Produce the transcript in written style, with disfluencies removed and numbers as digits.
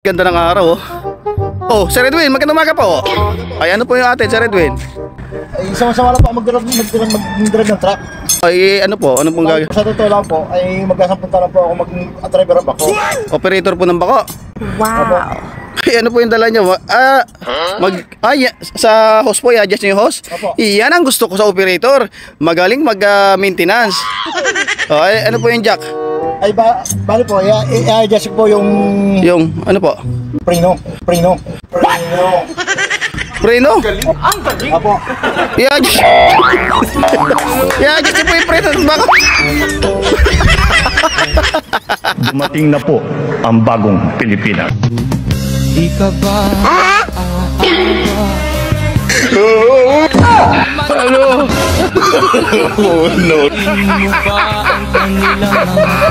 Ganda ng araw oh. Oh, Sir Edwin, magandang umaga po. Ay, ano po yung ate, Sir Edwin? Ay, sama-sama lang po mag-drive ng truck. Ay, ano po? Ano pong gagawin? Sa totoo lang po, ay magkasampunta lang po ako mag-driver up ako. Operator po ng bako. Wow. Ay, ano po yung dala niyo? Sa host po, i-adjust niyo yung host. Opo. Iyan ang gusto ko sa operator. Magaling mag-maintenance. Oh, ay, ano po yung jack? Ay, bali po, i-adjust po yung Yung, ano po? preno. Preno? Apo. I-adjust. I-adjust niyo po yung preno ng bako. Dumating na po ang bagong Pilipinas. Di ka ba Ano? Oh no. mo ba ang kanilang mga